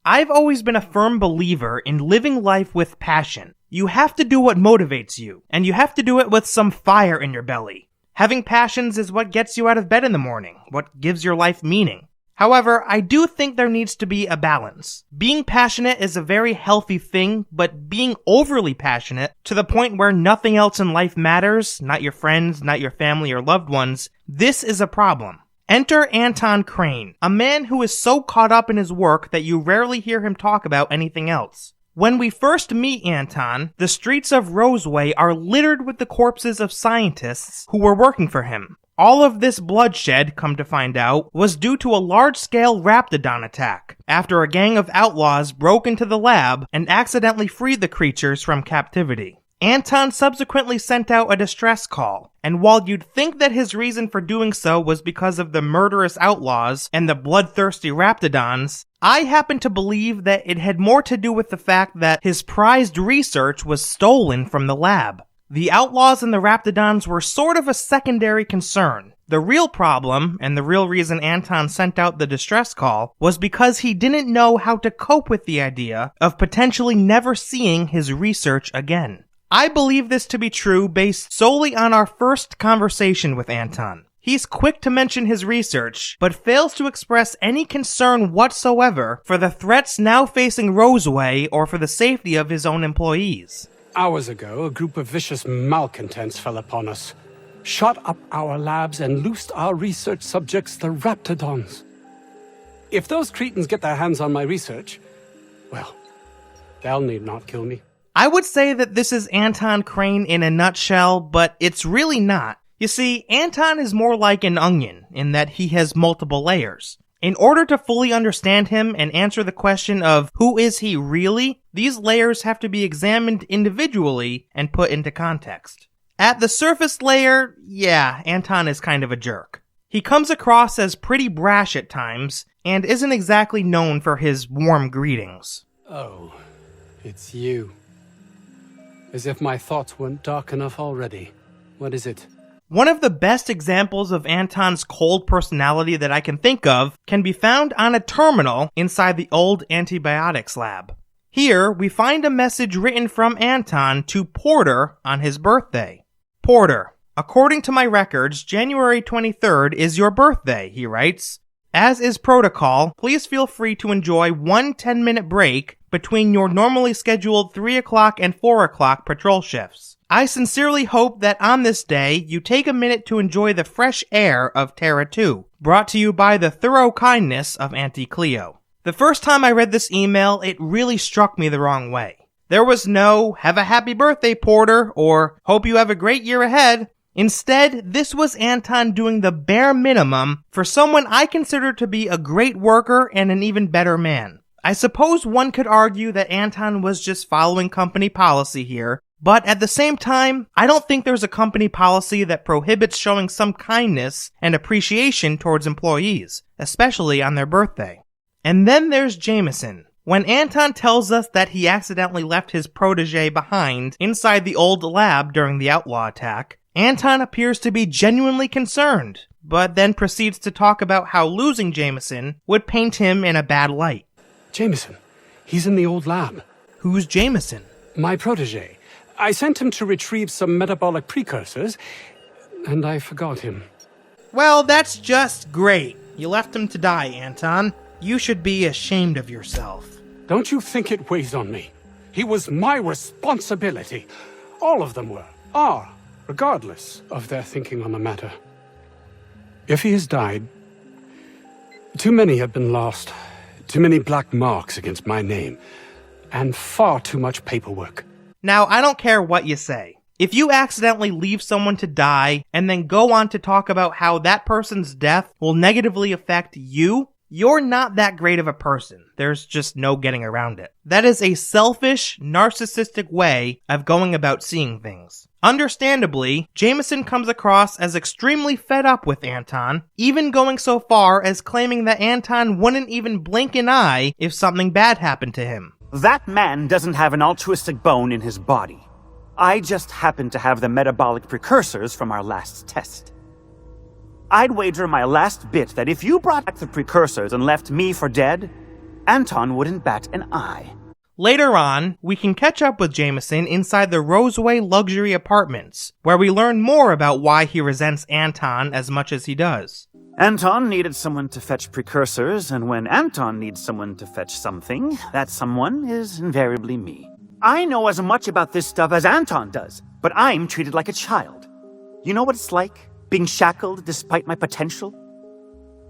I've always been a firm believer in living life with passion. You have to do what motivates you, and you have to do it with some fire in your belly. Having passions is what gets you out of bed in the morning, what gives your life meaning. However, I do think there needs to be a balance. Being passionate is a very healthy thing, but being overly passionate to the point where nothing else in life matters, not your friends, not your family or loved ones, this is a problem. Enter Anton Crane, a man who is so caught up in his work that you rarely hear him talk about anything else. When we first meet Anton, the streets of Roseway are littered with the corpses of scientists who were working for him. All of this bloodshed, come to find out, was due to a large-scale raptidon attack, after a gang of outlaws broke into the lab and accidentally freed the creatures from captivity. Anton subsequently sent out a distress call, and while you'd think that his reason for doing so was because of the murderous outlaws and the bloodthirsty raptidons, I happen to believe that it had more to do with the fact that his prized research was stolen from the lab. The outlaws and the raptidons were sort of a secondary concern. The real problem, and the real reason Anton sent out the distress call, was because he didn't know how to cope with the idea of potentially never seeing his research again. I believe this to be true based solely on our first conversation with Anton. He's quick to mention his research, but fails to express any concern whatsoever for the threats now facing Roseway or for the safety of his own employees. Hours ago, a group of vicious malcontents fell upon us, shot up our labs and loosed our research subjects, the raptidons. If those cretins get their hands on my research, well, they'll need not kill me. I would say that this is Anton Crane in a nutshell, but it's really not. You see, Anton is more like an onion in that he has multiple layers. In order to fully understand him and answer the question of who is he really, these layers have to be examined individually and put into context. At the surface layer, yeah, Anton is kind of a jerk. He comes across as pretty brash at times, and isn't exactly known for his warm greetings. Oh, it's you. As if my thoughts weren't dark enough already. What is it? One of the best examples of Anton's cold personality that I can think of can be found on a terminal inside the old antibiotics lab. Here, we find a message written from Anton to Porter on his birthday. Porter, according to my records, January 23rd is your birthday, he writes. As is protocol, please feel free to enjoy one 10-minute break between your normally scheduled 3 o'clock and 4 o'clock patrol shifts. I sincerely hope that on this day, you take a minute to enjoy the fresh air of Terra 2, brought to you by the thorough kindness of Auntie Cleo. The first time I read this email, it really struck me the wrong way. There was no, have a happy birthday, Porter, or hope you have a great year ahead. Instead, this was Anton doing the bare minimum for someone I consider to be a great worker and an even better man. I suppose one could argue that Anton was just following company policy here, but at the same time, I don't think there's a company policy that prohibits showing some kindness and appreciation towards employees, especially on their birthday. And then there's Jameson. When Anton tells us that he accidentally left his protege behind inside the old lab during the outlaw attack, Anton appears to be genuinely concerned, but then proceeds to talk about how losing Jameson would paint him in a bad light. Jameson, he's in the old lab. Who's Jameson? My protege. I sent him to retrieve some metabolic precursors, and I forgot him. Well, that's just great. You left him to die, Anton. You should be ashamed of yourself. Don't you think it weighs on me? He was my responsibility. All of them are, regardless of their thinking on the matter. If he has died, too many have been lost. Too many black marks against my name, and far too much paperwork. Now, I don't care what you say. If you accidentally leave someone to die and then go on to talk about how that person's death will negatively affect you, you're not that great of a person. There's just no getting around it. That is a selfish, narcissistic way of going about seeing things. Understandably, Jameson comes across as extremely fed up with Anton, even going so far as claiming that Anton wouldn't even blink an eye if something bad happened to him. That man doesn't have an altruistic bone in his body. I just happen to have the metabolic precursors from our last test. I'd wager my last bit that if you brought back the precursors and left me for dead, Anton wouldn't bat an eye. Later on, we can catch up with Jameson inside the Roseway luxury apartments, where we learn more about why he resents Anton as much as he does. Anton needed someone to fetch precursors, and when Anton needs someone to fetch something, that someone is invariably me. I know as much about this stuff as Anton does, but I'm treated like a child. You know what it's like, being shackled despite my potential?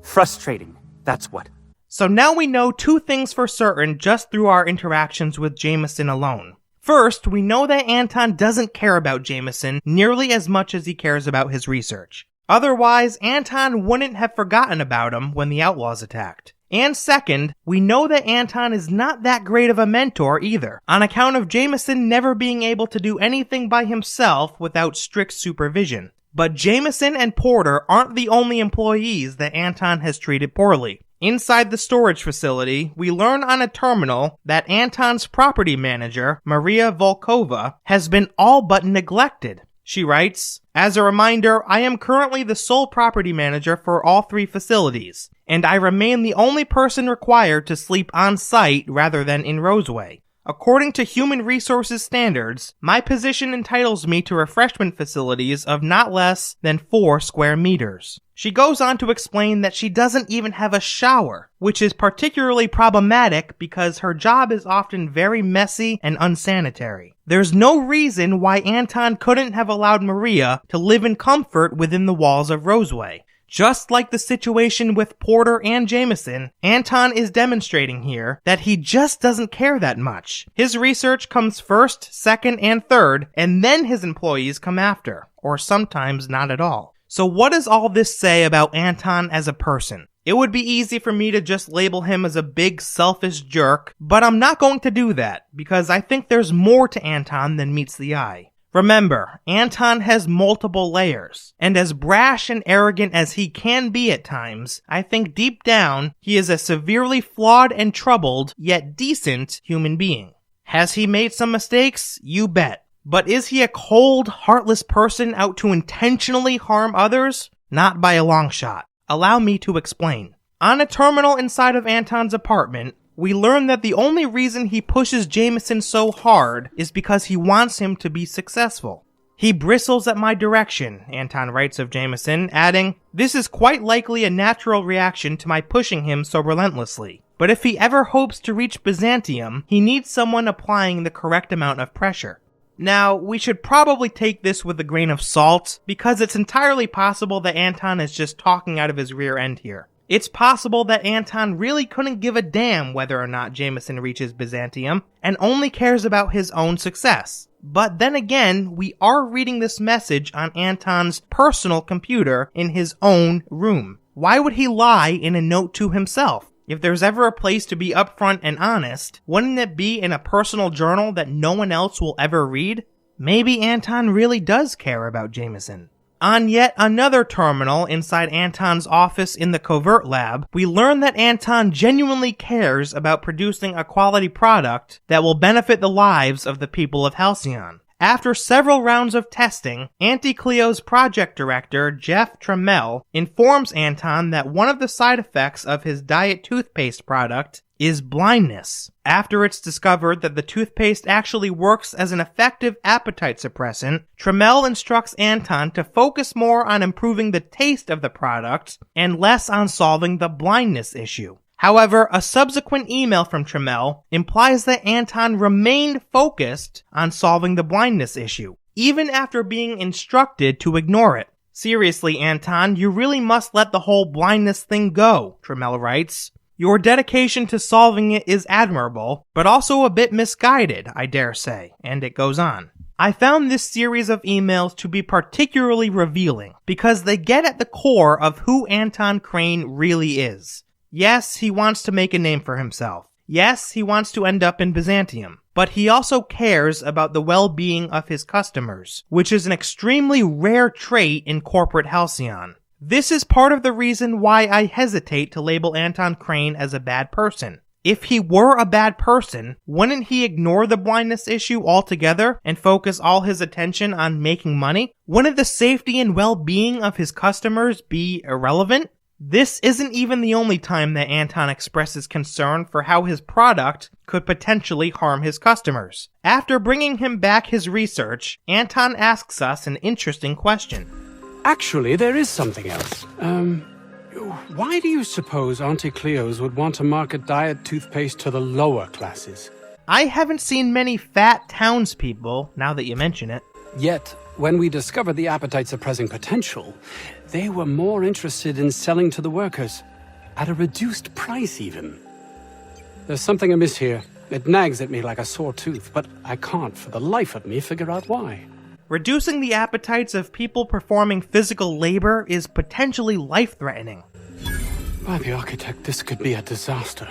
Frustrating, that's what. So now we know two things for certain just through our interactions with Jameson alone. First, we know that Anton doesn't care about Jameson nearly as much as he cares about his research. Otherwise, Anton wouldn't have forgotten about him when the outlaws attacked. And second, we know that Anton is not that great of a mentor either, on account of Jameson never being able to do anything by himself without strict supervision. But Jameson and Porter aren't the only employees that Anton has treated poorly. Inside the storage facility, we learn on a terminal that Anton's property manager, Maria Volkova, has been all but neglected. She writes, "As a reminder, I am currently the sole property manager for all three facilities, and I remain the only person required to sleep on site rather than in Roseway. According to human resources standards, my position entitles me to refreshment facilities of not less than 4 square meters. She goes on to explain that she doesn't even have a shower, which is particularly problematic because her job is often very messy and unsanitary. There's no reason why Anton couldn't have allowed Maria to live in comfort within the walls of Roseway. Just like the situation with Porter and Jameson, Anton is demonstrating here that he just doesn't care that much. His research comes first, second, and third, and then his employees come after, or sometimes not at all. So what does all this say about Anton as a person? It would be easy for me to just label him as a big selfish jerk, but I'm not going to do that, because I think there's more to Anton than meets the eye. Remember, Anton has multiple layers, and as brash and arrogant as he can be at times, I think deep down, he is a severely flawed and troubled, yet decent human being. Has he made some mistakes? You bet. But is he a cold, heartless person out to intentionally harm others? Not by a long shot. Allow me to explain. On a terminal inside of Anton's apartment, we learn that the only reason he pushes Jameson so hard is because he wants him to be successful. He bristles at my direction, Anton writes of Jameson, adding, "This is quite likely a natural reaction to my pushing him so relentlessly. But if he ever hopes to reach Byzantium, he needs someone applying the correct amount of pressure." Now, we should probably take this with a grain of salt, because it's entirely possible that Anton is just talking out of his rear end here. It's possible that Anton really couldn't give a damn whether or not Jameson reaches Byzantium, and only cares about his own success. But then again, we are reading this message on Anton's personal computer in his own room. Why would he lie in a note to himself? If there's ever a place to be upfront and honest, wouldn't it be in a personal journal that no one else will ever read? Maybe Anton really does care about Jameson. On yet another terminal inside Anton's office in the covert lab, we learn that Anton genuinely cares about producing a quality product that will benefit the lives of the people of Halcyon. After several rounds of testing, Auntie Cleos' project director, Jeff Trammell, informs Anton that one of the side effects of his diet toothpaste product is blindness. After it's discovered that the toothpaste actually works as an effective appetite suppressant, Trammell instructs Anton to focus more on improving the taste of the product and less on solving the blindness issue. However, a subsequent email from Trammell implies that Anton remained focused on solving the blindness issue, even after being instructed to ignore it. "Seriously, Anton, you really must let the whole blindness thing go," Trammell writes. "Your dedication to solving it is admirable, but also a bit misguided, I dare say," and it goes on. I found this series of emails to be particularly revealing, because they get at the core of who Anton Crane really is. Yes, he wants to make a name for himself. Yes, he wants to end up in Byzantium. But he also cares about the well-being of his customers, which is an extremely rare trait in corporate Halcyon. This is part of the reason why I hesitate to label Anton Crane as a bad person. If he were a bad person, wouldn't he ignore the blindness issue altogether and focus all his attention on making money? Wouldn't the safety and well-being of his customers be irrelevant? This isn't even the only time that Anton expresses concern for how his product could potentially harm his customers. After bringing him back his research, Anton asks us an interesting question. Actually, there is something else. Why do you suppose Auntie Cleos would want to market diet toothpaste to the lower classes? I haven't seen many fat townspeople, now that you mention it. Yet, when we discovered the appetite's suppressing potential, they were more interested in selling to the workers, at a reduced price even. There's something amiss here. It nags at me like a sore tooth, but I can't for the life of me figure out why. Reducing the appetites of people performing physical labor is potentially life-threatening. By the architect, this could be a disaster.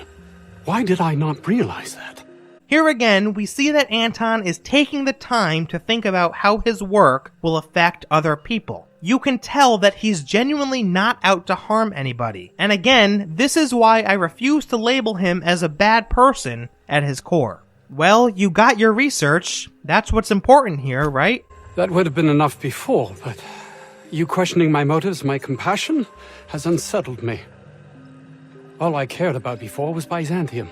Why did I not realize that? Here again, we see that Anton is taking the time to think about how his work will affect other people. You can tell that he's genuinely not out to harm anybody. And again, this is why I refuse to label him as a bad person at his core. Well, you got your research. That's what's important here, right? That would have been enough before, but you questioning my motives, my compassion, has unsettled me. All I cared about before was Byzantium.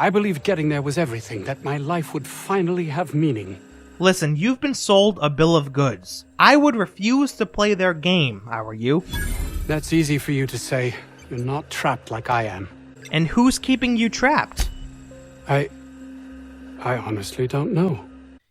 I believed getting there was everything, that my life would finally have meaning. Listen, you've been sold a bill of goods. I would refuse to play their game, I were you. That's easy for you to say. You're not trapped like I am. And who's keeping you trapped? I honestly don't know.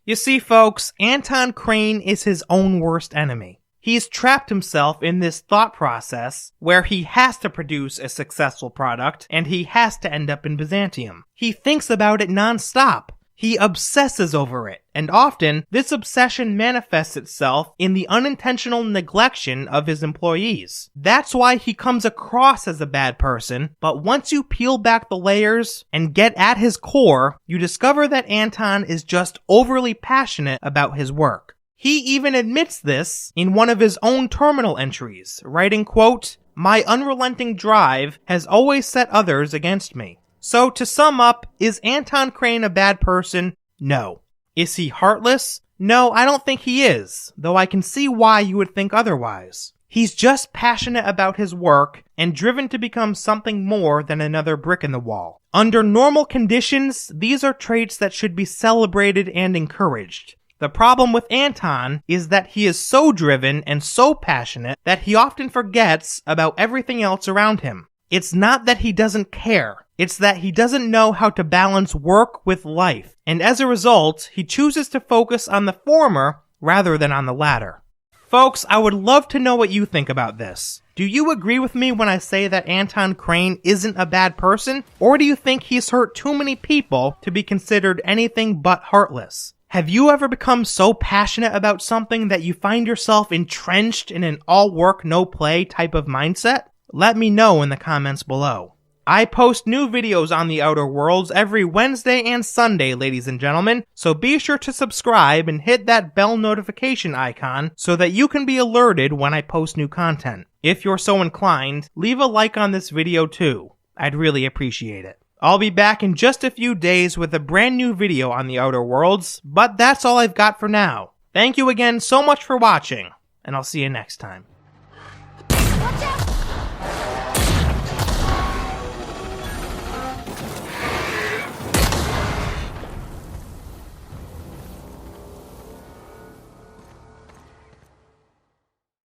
You see, folks, Anton Crane is his own worst enemy. He's trapped himself in this thought process where he has to produce a successful product and he has to end up in Byzantium. He thinks about it non-stop. He obsesses over it, and often this obsession manifests itself in the unintentional neglection of his employees. That's why he comes across as a bad person, but once you peel back the layers and get at his core, you discover that Anton is just overly passionate about his work. He even admits this in one of his own terminal entries, writing, quote, "My unrelenting drive has always set others against me." So, to sum up, is Anton Crane a bad person? No. Is he heartless? No, I don't think he is, though I can see why you would think otherwise. He's just passionate about his work and driven to become something more than another brick in the wall. Under normal conditions, these are traits that should be celebrated and encouraged. The problem with Anton is that he is so driven and so passionate that he often forgets about everything else around him. It's not that he doesn't care. It's that he doesn't know how to balance work with life, and as a result, he chooses to focus on the former rather than on the latter. Folks, I would love to know what you think about this. Do you agree with me when I say that Anton Crane isn't a bad person, or do you think he's hurt too many people to be considered anything but heartless? Have you ever become so passionate about something that you find yourself entrenched in an all work, no play type of mindset? Let me know in the comments below. I post new videos on the Outer Worlds every Wednesday and Sunday, ladies and gentlemen, so be sure to subscribe and hit that bell notification icon so that you can be alerted when I post new content. If you're so inclined, leave a like on this video too. I'd really appreciate it. I'll be back in just a few days with a brand new video on the Outer Worlds, but that's all I've got for now. Thank you again so much for watching, and I'll see you next time.